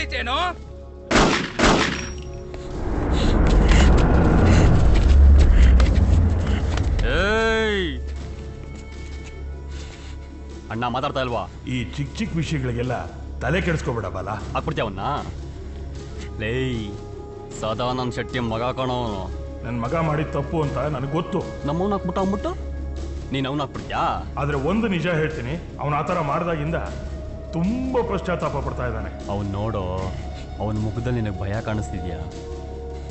ಹೊಡಿತೇನೋ? ಅಣ್ಣ ಮಾತಾಡ್ತಾ ಇಲ್ವಾ? ಈ ಚಿಕ್ಕ ಚಿಕ್ಕ ವಿಷಯಗಳಿಗೆಲ್ಲ ತಲೆ ಕೆಡಿಸ್ಕೊಬೇಡವಲ್ಲ. ಹಾಕ್ಬಿಡ್ತೀಯವನ್ನ? ಲೇ ಸದಾನಂದ ಶೆಟ್ಟಿ ಮಗ ಕಾಣೋನು. ನನ್ನ ಮಗ ಮಾಡಿದ ತಪ್ಪು ಅಂತ ನನಗೆ ಗೊತ್ತು. ನಮ್ಮವ್ನ ಹಾಕ್ಬಿಟ್ಟು ಅಂದ್ಬಿಟ್ಟು ನೀನು ಅವ್ನ ಹಾಕ್ಬಿಡ್ತೀಯಾ? ಆದ್ರೆ ಒಂದು ನಿಜ ಹೇಳ್ತೀನಿ, ಅವನು ಆ ಥರ ಮಾಡಿದಾಗಿಂದ ತುಂಬಾ ಪಶ್ಚಾತ್ತಾಪ ಪಡ್ತಾ ಇದ್ದಾನೆ. ಅವ್ನು ನೋಡೋ, ಅವನ ಮುಖದಲ್ಲಿ ನಿನಗೆ ಭಯ ಕಾಣಿಸ್ತಿದ್ಯಾ?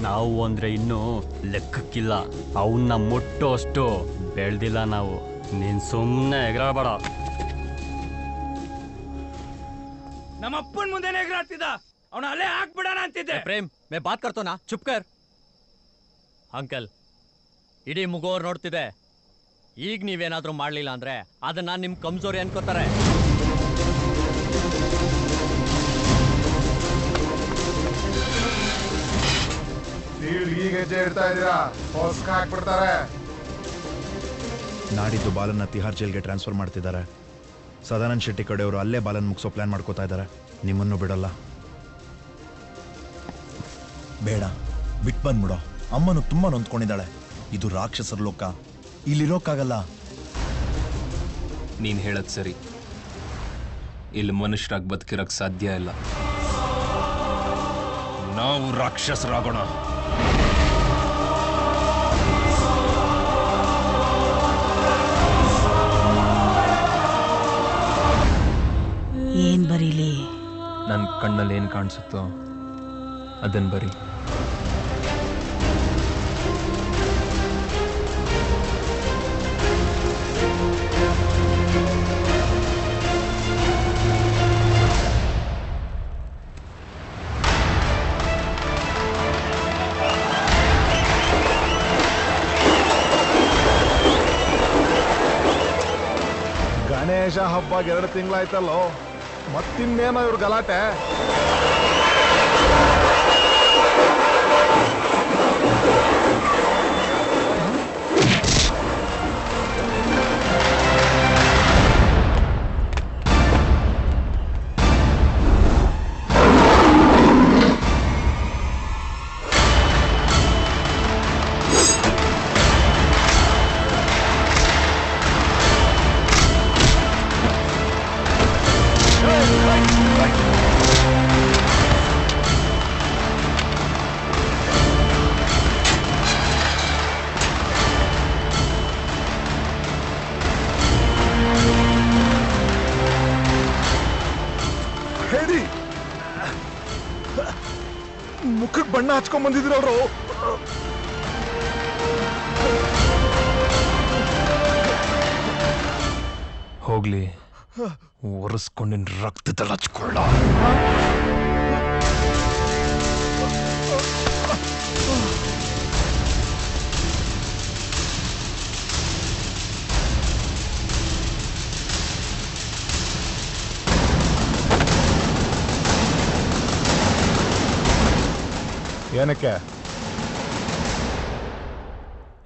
ನಾವು ಅಂದ್ರೆ ಇನ್ನೂ ಲೆಕ್ಕಕ್ಕಿಲ್ಲ. ಅವನ್ನ ಮುಟ್ಟೋ ಅಷ್ಟು ಬೆಳ್ದಿಲ್ಲ ನಾವು. ನೀನ್ ಸುಮ್ಮನೆ ಎಗರಾಡಬೇಡ. ನಮ್ಮಪ್ಪನ ಮುಂದೆನೆ ಎಗರಾಡ್ತಿದ್ದ, ಅವನ ಅಲ್ಲೇ ಹಾಕ್ಬಿಡೋಣ ಅಂತಿದ್ದೆ. ಪ್ರೇಮ್ ಮೇ ಬಾತ್ ಕರ್ತೋನಾ, ಚುಪ್ ಕರ್. ಅಂಕಲ್, ಇಡೀ ಮುಗೋರ್ ನೋಡ್ತಿದೆ. ಈಗ ನೀವೇನಾದ್ರೂ ಮಾಡ್ಲಿಲ್ಲ ಅಂದ್ರೆ ಅದನ್ನ ನಿಮ್ ಕಮ್ಜೋರಿ ಅನ್ಕೋತಾರೆ. ಈಗ ಹೆಜ್ಜೆ ಇಡ್ತಾ ಇದ್ದೀರಾ, ಹಾಕ್ಬಿಡ್ತಾರೆ. ನಾಡಿದ್ದು ಬಾಲನ್ನ ತಿಹಾರ್ ಜೈಲ್ಗೆ ಟ್ರಾನ್ಸ್ಫರ್ ಮಾಡ್ತಿದ್ದಾರೆ. ಸದಾನಂದ್ ಶೆಟ್ಟಿ ಕಡೆಯವರು ಅಲ್ಲೇ ಬಾಲನ್ ಮುಗಿಸೋ ಪ್ಲಾನ್ ಮಾಡ್ಕೋತಾ ಇದ್ದಾರೆ. ನಿಮ್ಮನ್ನು ಬಿಡಲ್ಲ. ಬೇಡ, ಬಿಟ್ಟು ಬಂದ್ಬಿಡೋ. ಅಮ್ಮನು ತುಂಬಾ ನೊಂದ್ಕೊಂಡಿದ್ದಾಳೆ. ಇದು ರಾಕ್ಷಸರ ಲೋಕ, ಇಲ್ಲಿರೋಕ್ಕಾಗಲ್ಲ. ನೀನ್ ಹೇಳದ್ ಸರಿ. ಇಲ್ಲಿ ಮನುಷ್ಯರಾಗಿ ಬದುಕಿರಕ್ ಸಾಧ್ಯ ಇಲ್ಲ. ನಾವು ರಾಕ್ಷಸರಾಗೋಣ. ಏನ್ ಬರೀಲಿ? ನನ್ನ ಕಣ್ಣಲ್ಲಿ ಏನ್ ಕಾಣಿಸುತ್ತೋ ಅದನ್ ಬರಿ. ಗಣೇಶ ಹಬ್ಬ 2 ತಿಂಗಳಾಯ್ತಲ್ಲೋ, ಮತ್ತಿನ್ನೇನೋ ಇವ್ರ ಗಲಾಟೆ. ಮುಖಕ್ಕೆ ಬಣ್ಣ ಹಚ್ಕೊಂಡ್ ಬಂದಿದ್ರವ್ರು. ಹೋಗ್ಲಿ, ಒರೆಸ್ಕೊಂಡಿನ ರಕ್ತದಲ್ಲಿ ಹಚ್ಕೊಳ್ಳ. ಏನಕ್ಕೆ?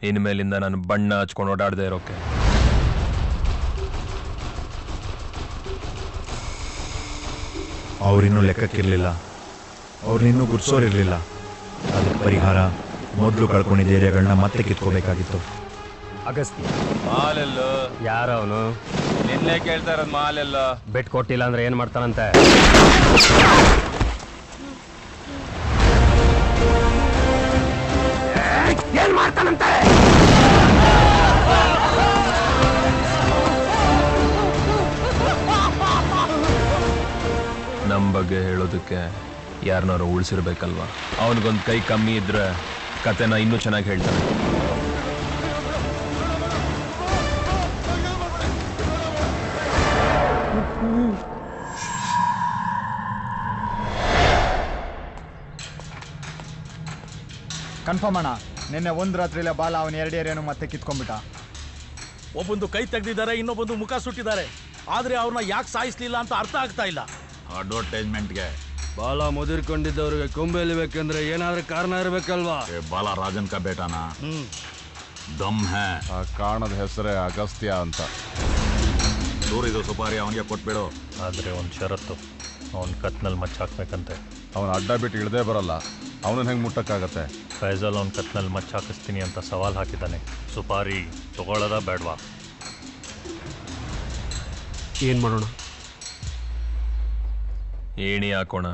ಇನ್ಮೇಲಿಂದ ನಾನು ಬಣ್ಣ ಹಚ್ಕೊಂಡು ಓಡಾಡದೆ ಇರೋಕೆ. ಅವ್ರಿನ್ನೂ ಲೆಕ್ಕಕ್ಕಿರ್ಲಿಲ್ಲ, ಅವ್ರನ್ನಿನ್ನೂ ಗುರ್ಸೋರಿರ್ಲಿಲ್ಲ. ಅದಕ್ಕೆ ಪರಿಹಾರ ಮೊದಲು ಕಳ್ಕೊಂಡಿದ್ದ ಏರಿಯಾಗಳನ್ನ ಮತ್ತೆ ಕಿತ್ಕೋಬೇಕಾಗಿತ್ತು. ಅಗಸ್ತ್ಯ ಮಾಲೆಲ್ಲ ಯಾರವನು? ನಿನ್ನೆ ಕೇಳ್ತಾ ಇರೋದು ಮಾಲೆಲ್ಲ. ಬೆಟ್ ಕೊಟ್ಟಿಲ್ಲ ಅಂದ್ರೆ ಏನ್ ಮಾಡ್ತಾನಂತೆ? ಏನ್ ಮಾಡ್ತಾನಂತೆ? ನಮ್ ಬಗ್ಗೆ ಹೇಳೋದಕ್ಕೆ ಯಾರನ್ನಾರು ಉಳಿಸಿರ್ಬೇಕಲ್ವಾ? ಅವನಿಗೊಂದು ಕೈ ಕಮ್ಮಿ ಇದ್ರೆ ಕತೆನ ಇನ್ನೂ ಚೆನ್ನಾಗಿ ಹೇಳ್ತಾನೆ. ಕನ್ಫರ್ಮ್ ಅಣ್ಣ, ನಿನ್ನೆ ಒಂದು ರಾತ್ರಿಲೇ ಬಾಲ ಅವನ 2 ಏರಿಯಾನು ಮತ್ತೆ ಕಿತ್ಕೊಂಡ್ಬಿಟ್ಟ. ಒಬ್ಬಂದು ಕೈ ತೆಗೆದಿದ್ದಾರೆ, ಇನ್ನೊಬ್ಬಂದು ಮುಖ ಸುಟ್ಟಿದ್ದಾರೆ. ಆದ್ರೆ ಅವ್ರನ್ನ ಯಾಕೆ ಸಾಯಿಸ್ಲಿಲ್ಲ ಅಂತ ಅರ್ಥ ಆಗ್ತಾ ಇಲ್ಲ. ಅಡ್ವರ್ಟೈಸ್ಮೆಂಟ್ಗೆ ಬಾಲ ಮುದಿರ್ಕೊಂಡಿದ್ದವ್ರಿಗೆ ಕೊಂಬೆಲಿಬೇಕಂದ್ರೆ ಏನಾದ್ರೂ ಕಾರಣ ಇರಬೇಕಲ್ವಾ? ಬಾಲ ರಾಜನ್ ಕಾ ಬೇಟಾನಾ? ದಮ್ ಹೇ. ಆ ಕಾರಣದ ಹೆಸರೇ ಅಗಸ್ತ್ಯ ಅಂತ. ದೂರಿದು ಸುಪಾರಿ ಅವನಿಗೆ ಕೊಟ್ಬಿಡು. ಆದ್ರೆ ಒಂದು ಷರತ್ತು. ಅವನ ಕತ್ನಲ್ಲಿ ಮಚ್ಚಾಕ್ಬೇಕಂತೆ. ಅವನ ಅಡ್ಡ ಬಿಟ್ಟು ಇಳದೇ ಬರಲ್ಲ, ಅವನನ್ನ ಹೆಂಗೆ ಮುಟ್ಟಕ್ಕಾಗತ್ತೆ? ಫೈಜಲ್ ಅವನ ಕತ್ನಲ್ಲಿ ಮಚ್ಚಾಕಿಸ್ತೀನಿ ಅಂತ ಸವಾಲು ಹಾಕಿದ್ದಾನೆ. ಸುಪಾರಿ ತಗೊಳ್ಳೋದ ಬೇಡವಾ? ಏನು ಮಾಡೋಣ? ಏಣಿ ಹಾಕೋಣ.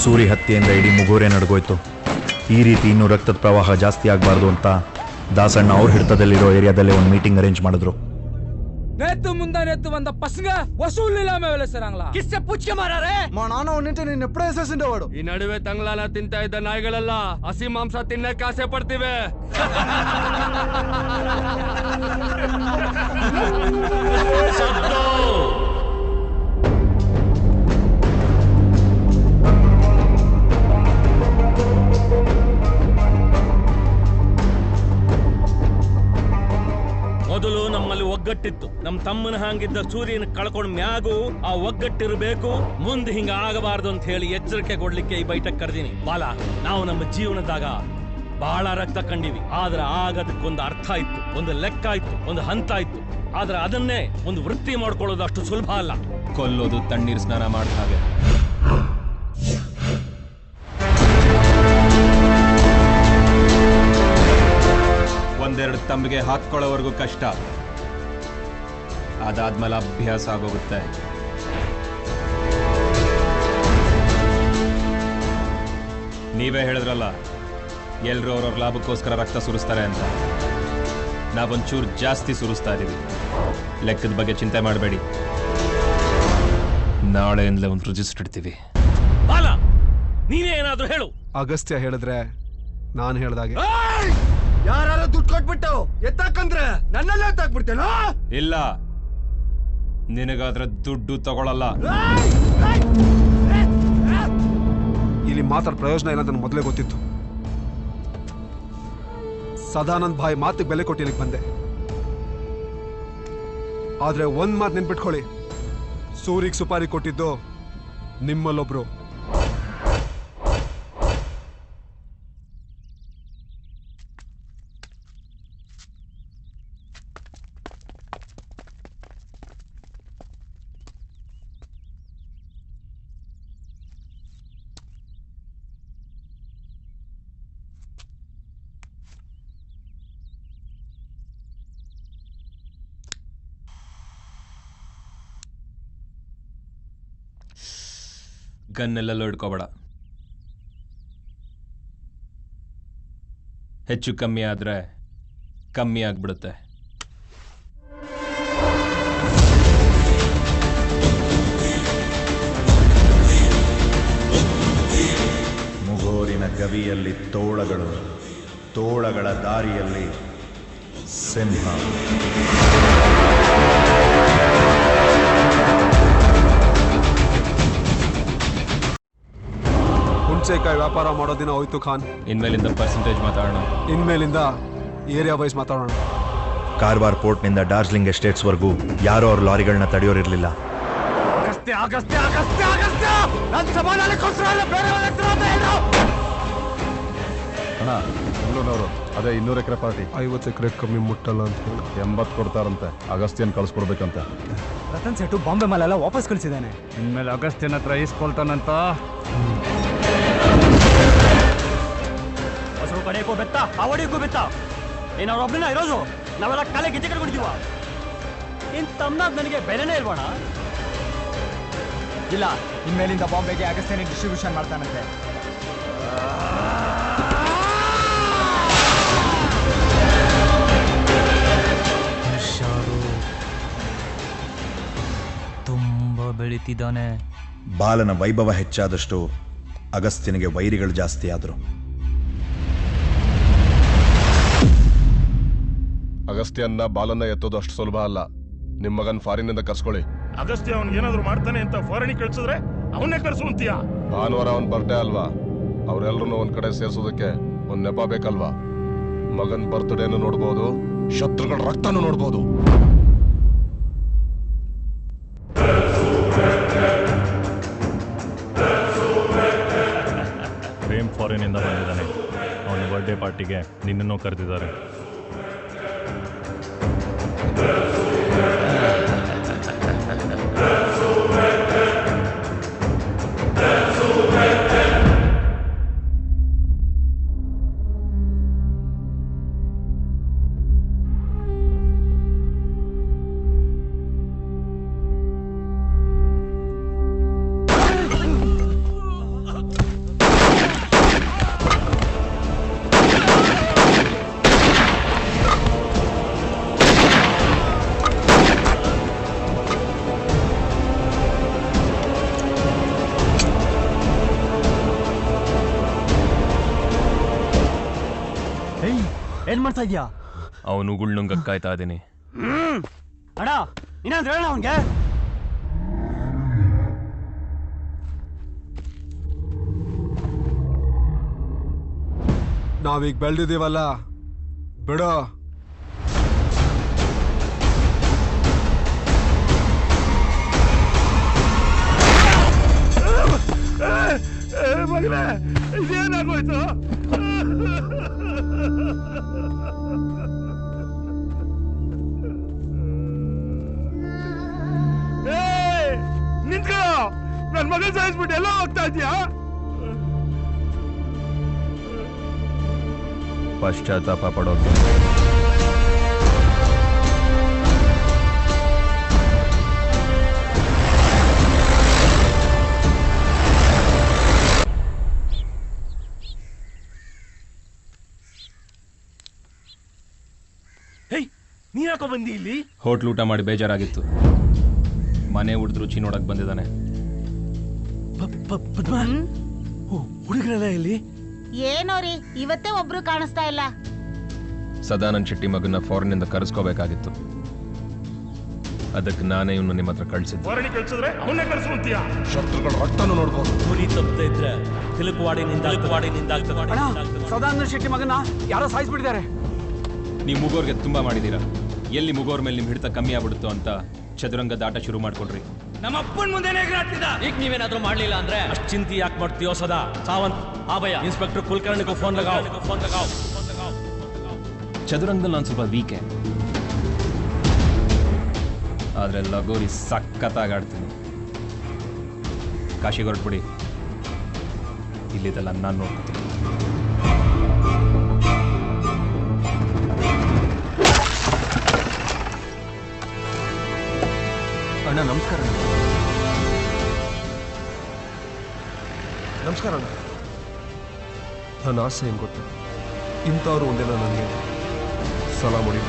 ಸೂರಿ ಹತ್ಯೆಯಿಂದ ಇಡೀ ಮುಗೋರೆ ನಡ್ಗೋಯ್ತು. ಈ ರೀತಿ ಇನ್ನೂ ರಕ್ತದ ಪ್ರವಾಹ ಜಾಸ್ತಿ ಆಗಬಾರ್ದು ಅಂತ ದಾಸಣ್ಣ ಅವ್ರ ಹಿಡಿತದಲ್ಲಿರೋ ಏರಿಯಾದಲ್ಲೇ ಒಂದು ಮೀಟಿಂಗ್ ಅರೇಂಜ್ ಮಾಡಿದ್ರು. நேத்து முந்தா நேத்து வந்த பசங்க வசூல் இல்லாம வேலை செய்றாங்களா? கிஸ்ஸ பூச்சி மாறாரே మా నాన్న ఉన్నింటే నేను ఎప్పుడో వేసేసిండేవాడు. ఈ నడుವೆ ತಂಗ್ಲಾಲ ತಿಂತಾ ಇದ್ದ ನಾಯಿಗಳೆಲ್ಲ ಹಸಿ ಮಾಂಸ ತಿನ್ನಕ್ಕೆ ಆಸೆ ಪಡ್ತಿವೆ. ಮೊದಲು ನಮ್ಮಲ್ಲಿ ಒಗ್ಗಟ್ಟಿತ್ತು. ನಮ್ಮ ತಮ್ಮನ ಹಾಂಗಿದ್ದ ಸೂರ್ಯನ ಕಳ್ಕೊಂಡ್ ಮ್ಯಾಗು ಆ ಒಗ್ಗಟ್ಟಿರಬೇಕು. ಮುಂದೆ ಹಿಂಗ ಆಗಬಾರ್ದು ಅಂತ ಹೇಳಿ ಎಚ್ಚರಿಕೆ ಕೊಡ್ಲಿಕ್ಕೆ ಈ ಬೈಠಕ್ ಕರೆದೀನಿ. ಬಾಲ, ನಾವು ನಮ್ಮ ಜೀವನದಾಗ ಬಹಳ ರಕ್ತ ಕಂಡಿವಿ. ಆದ್ರೆ ಆಗದಕ್ಕೊಂದು ಅರ್ಥ ಇತ್ತು, ಒಂದು ಲೆಕ್ಕ ಇತ್ತು, ಒಂದು ಹಂತ ಇತ್ತು. ಆದ್ರೆ ಅದನ್ನೇ ಒಂದು ವೃತ್ತಿ ಮಾಡ್ಕೊಳ್ಳೋದು ಅಷ್ಟು ಸುಲಭ ಅಲ್ಲ. ಕೊಲ್ಲೋದು ತಣ್ಣೀರ್ ಸ್ನಾನ ಮಾಡಿದ ಹಾಗೆ. ಒಂದೆರಡು ತಂಬಿಗೆ ಹಾಕೊಳ್ಳೋವರೆಗೂ ಕಷ್ಟ, ಅದಾದ್ಮೇಲೆ ಅಭ್ಯಾಸ ಆಗೋಗುತ್ತೆ. ನೀವೇ ಹೇಳಿದ್ರಲ್ಲ, ಎಲ್ರು ಅವ್ರವ್ರ ಲಾಭಕ್ಕೋಸ್ಕರ ರಕ್ತ ಸುರಿಸ್ತಾರೆ ಅಂತ. ನಾವೊಂಚೂರು ಜಾಸ್ತಿ ಸುರಿಸ್ತಾ ಇದೀವಿ. ಲೆಕ್ಕದ ಬಗ್ಗೆ ಚಿಂತೆ ಮಾಡಬೇಡಿ, ನಾಳೆಯಿಂದಲೇ ಒಂದು ರಿಜಿಸ್ಟರ್ ಇಡ್ತೀವಿ. ಬಾಲ, ನೀನೇ ಏನಾದ್ರೂ ಹೇಳು. ಅಗಸ್ತ್ಯ ಹೇಳಿದ್ರೆ ನಾನು ಹೇಳ್ದಾಗೆ. ಯಾರು ದುಡ್ಡು ಕೊಟ್ಬಿಟ್ಟು ಎತ್ತಾಕಂದ್ರೆ ನನ್ನೆಲ್ಲ ಎತ್ತಾಕ್ಬಿಡ್ತೇನೋ? ಇಲ್ಲ, ನಿನಗಾದ್ರೆ ದುಡ್ಡು ತಗೊಳಲ್ಲ. ಇಲ್ಲಿ ಮಾತಾಡ ಪ್ರಯೋಜನ ಇಲ್ಲ ಅಂತ ಮೊದಲೇ ಗೊತ್ತಿತ್ತು. ಸದಾನಂದ್ ಭಾಯ್ ಮಾತಿಗೆ ಬೆಲೆ ಕೊಟ್ಟು ಇಲ್ಲಿಗೆ ಬಂದೆ. ಆದ್ರೆ ಒಂದ್ ಮಾತು ನೆನ್ಪಿಟ್ಕೊಳ್ಳಿ, ಸೂರಿಗೆ ಸುಪಾರಿ ಕೊಟ್ಟಿದ್ದು ನಿಮ್ಮಲ್ಲೊಬ್ರು. ಗನ್ನೆಲ್ಲ ಹಿಡ್ಕೋಬೇಡ. ಹೆಚ್ಚು ಕಮ್ಮಿ ಆದ್ರೆ ಕಮ್ಮಿ ಆಗ್ಬಿಡುತ್ತೆ. ಮುಗೋರಿನ ಗವಿಯಲ್ಲಿ ತೋಳಗಳು, ತೋಳಗಳ ದಾರಿಯಲ್ಲಿ ಸಿಂಹ. ಹುಣಸೆಕಾಯಿ ವ್ಯಾಪಾರ ಮಾಡೋ ದಿನ ಹೋಯ್ತು ಖಾನ್. ಇನ್ಮೇಲಿಂದ ಪರ್ಸೆಂಟೇಜ್ ಮಾತಾಡೋಣ. ಇನ್ಮೇಲಿಂದ ಏರಿಯಾ ವೈಸ್ ಮಾತಾಡೋಣ. ಕಾರ್ವಾರ್ ಪೋರ್ಟ್ನಿಂದ ಡಾರ್ಜಿಲಿಂಗ್ ಎಸ್ಟೇಟ್ಸ್ವರೆಗೂ ಯಾರೋ ಅವ್ರ ಲಾರಿಗಳನ್ನ ತಡೆಯೋರಿರ್ಲಿಲ್ಲ. ಅಣ್ಣ, ಬೆಂಗಳೂರಿನವರು ಅದೇ 200 ಎಕರೆ ಪಾರ್ಟಿ 50 ಎಕರೆ ಕಮ್ಮಿ ಮುಟ್ಟಲ್ಲ ಅಂತ ಹೇಳಿ 80 ಕೊಡ್ತಾರಂತೆ. ಅಗಸ್ತ್ಯನ್ ಕಳ್ಸ್ಕೊಡ್ಬೇಕಂತೆ. ರತನ್ ಸೆಟ್ಟು ಬಾಂಬೆ ಮಾಲೆಲ್ಲ ವಾಪಸ್ ಕಳಿಸಿದ್ದಾನೆ. ಇನ್ಮೇಲೆ ಅಗಸ್ತ್ಯನ ಹತ್ರ ಈಸ್ಕೊಳ್ತಾನಂತ. ಹೊಸರು ಕಡೆಗೂ ಬೆತ್ತ, ಅವಡಿಗೂ ಬೆತ್ತ. ಏನವ್ರೊಬ್ಬನ ಇರೋದು, ನಾವೆಲ್ಲ ಕಾಲೇ ಗೆಜ್ಜೆ ಕಟ್ಬಿಡ್ತೀವ. ಏನ್ ತಮ್ಮನಾದ್ ನನಗೆ ಬೆಲೆನೇ ಇಲ್ವಣ? ಇಲ್ಲ, ಇನ್ಮೇಲಿಂದ ಬಾಂಬೆಗೆ ಅಗಸ್ತ್ಯನೇ ಡಿಸ್ಟ್ರಿಬ್ಯೂಷನ್ ಮಾಡ್ತಾನಂತೆ. ಬೈತಿದ್ದಾನೆ. ಬಾಲನ ವೈಭವ ಹೆಚ್ಚಾದಷ್ಟು ಅಗಸ್ತ್ಯನಿಗೆ ವೈರಿಗಳು ಜಾಸ್ತಿ ಆದರು. ಅಗಸ್ತ್ಯನ್ನ ಬಾಲನ್ನ ಎತ್ತೋದು ಅಷ್ಟು ಸುಲಭ ಅಲ್ಲ. ನಿಮ್ಮ ಮಗನ್ ಫಾರಿನಿಂದ ಕರ್ಸ್ಕೊಳ್ಳಿ. ಅಗಸ್ತ್ಯ ಅವ್ನಿಗೆ ಏನಾದ್ರು ಮಾಡ್ತಾನೆ ಅಂತ ಫಾರಿನಿಗೆ ಕಳ್ಸಿದ್ರೆ ಅವನ್ನೇ ಕರ್ಸು ಅಂತೀಯ? ಭಾನುವಾರ ಅವನ್ ಬರ್ಡೇ ಅಲ್ವಾ, ಅವ್ರೆಲ್ರೂ ಒಂದ್ ಕಡೆ ಸೇರ್ಸೋದಕ್ಕೆ ಒಂದ್ ನೆಪ ಬೇಕಲ್ವಾ? ಮಗನ್ ಬರ್ತ್ಡೇನು ನೋಡ್ಬೋದು, ಶತ್ರುಗಳ ರಕ್ತನೂ ನೋಡ್ಬೋದು. ಪ್ರೇಮ್ ಫಾರಿನಿಂದ ಬಂದಿದ್ದಾನೆ. ಅವನ ಬರ್ಡೇ ಪಾರ್ಟಿಗೆ ನಿನ್ನನ್ನು ಕರೆದಿದ್ದಾರೆ. ಏನ್ ಮಾಡ್ತಾ ಇದ್ಯಾ? ಅವನು ಉಗುಳ್ನುಂಗ ಕಾಯ್ತಾ ಇದ್ದೀನಿ. ಅಣ್ಣ ಇನ್ನೊಂದು ಹೇಳ ಅವನ್ಗೆ. ನಾವೀಗ ಬೆಳೆದಿದ್ದೀವಲ್ಲ, ಬಿಡೋ. ಮಗನೇ, ಇದೇನಾಗೋಯ್ತು? ನಿಂತ್ಕೋ, ನನ್ ಮಗನ್ ಸಾಯಿಸ್ಬಿಟ್ಟು ಎಲ್ಲ ಹೋಗ್ತಾ ಇದ್ಯಾ? ಪಶ್ಚಾತ್ತಾಪ ಪಡೋದು ನೀ ಯಾಕೋ ಬಂದಿ ಇಲ್ಲಿ? ಹೋಟ್ಲ್ ಊಟ ಮಾಡಿ ಬೇಜಾರಾಗಿತ್ತು. ಮನೆ ಉಡ್ದು ರುಚಿ ನೋಡಕ್ ಬಂದಿದ್ದಾನೆ. ಹುಡುಗರೆಲ್ಲ ಇಲ್ಲಿ ಏನೋರಿ, ಇವತ್ತೇ ಒಬ್ರು ಕಾಣಿಸ್ತಾ ಇಲ್ಲ. ಸದಾನಂದ್ ಶೆಟ್ಟಿ ಮಗನ ಫಾರಿನಿಂದ ಕರೆಸ್ಕೋಬೇಕಾಗಿತ್ತು. ಅದಕ್ಕೆ ನಾನೇ ಇವನು ನಿಮ್ಮ ಹತ್ರ ಕಳ್ಸಿದ್ದೆ. ಫಾರಿನಿ ಕಳ್ಸಿದ್ರೆ ಅವನ್ನೇ ಕಳ್ಸು ಅಂತೀಯ? ಶತ್ರುಗಳ ರಕ್ತನೂ ನೋಡ್ಬೋದು. ಗುರಿ ತಪ್ಪದೆ ಇದ್ರೆ ತಿಲುಕವಾಡಿನಿಂದ ಸದಾನಂದ ಶೆಟ್ಟಿ ಮಗನ ಯಾರೋ ಸಾಯಿಸ್ಬಿಟ್ಟಿದ್ದಾರೆ. ನೀವು ಮುಗೋರ್ಗೆ ತುಂಬಾ ಮಾಡಿದೀರಾ. ಎಲ್ಲಿ ಮುಗೋರ್ ಮೇಲೆ ನಿಮ್ ಹಿಡಿತ ಕಮ್ಮಿ ಆಗ್ಬಿಡುತ್ತೋ ಅಂತ ಚದುರಂಗದ ಆಟ ಶುರು ಮಾಡ್ಕೊಳ್ರಿ. ನಮ್ಮ ಅಪ್ಪನ ಮುಂದೆ ಈಗ ನೀವೇನಾದ್ರೂ ಮಾಡ್ಲಿಲ್ಲ ಅಂದ್ರೆ ಅಷ್ಟು ಚಿಂತೆ ಯಾಕೆ ಮಾಡ್ತೀಯೋ ಸದಾ? ಸಾವಂತ್, ಆಭಯ, ಇನ್ಸ್ಪೆಕ್ಟರ್ ಕುಲಕರ್ಣಿಗೂ ಫೋನ್ ಲಗಾವ್. ಚದುರಂಗದಲ್ಲಿ ನಾನು ಸ್ವಲ್ಪ ವೀಕೆ, ಆದ್ರೆ ಲಗೋರಿ ಸಖತ್ತಾಗಿ ಆಡ್ತೀನಿ. ಕಾಶಿಗೆ ಹೊರಟ್ಬಿಡಿ, ಇಲ್ಲಿದೆಲ್ಲ ನಾನು ನೋಡ್ಕೊತೀನಿ. ಅಣ್ಣ ನಮಸ್ಕಾರ. ನಮಸ್ಕಾರ ಅಣ್ಣ. ನನ್ನ ಆಸೆ ಏನು ಗೊತ್ತು, ಇಂಥವ್ರು ಒಂದಿನ ನನಗೆ ಸಲ ಮುಡಿ.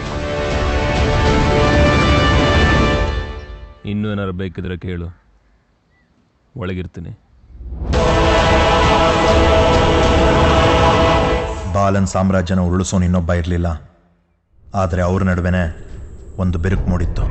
ಇನ್ನೂ ಏನಾರು ಬೇಕಿದ್ರೆ ಕೇಳು, ಒಳಗಿರ್ತೀನಿ. ಬಾಲನ್ ಸಾಮ್ರಾಜ್ಯನ ಉರುಳಿಸೋನು ಇನ್ನೊಬ್ಬ ಇರಲಿಲ್ಲ. ಆದರೆ ಅವ್ರ ನಡುವೆನೇ ಒಂದು ಬಿರುಕು ಮೂಡಿತ್ತು.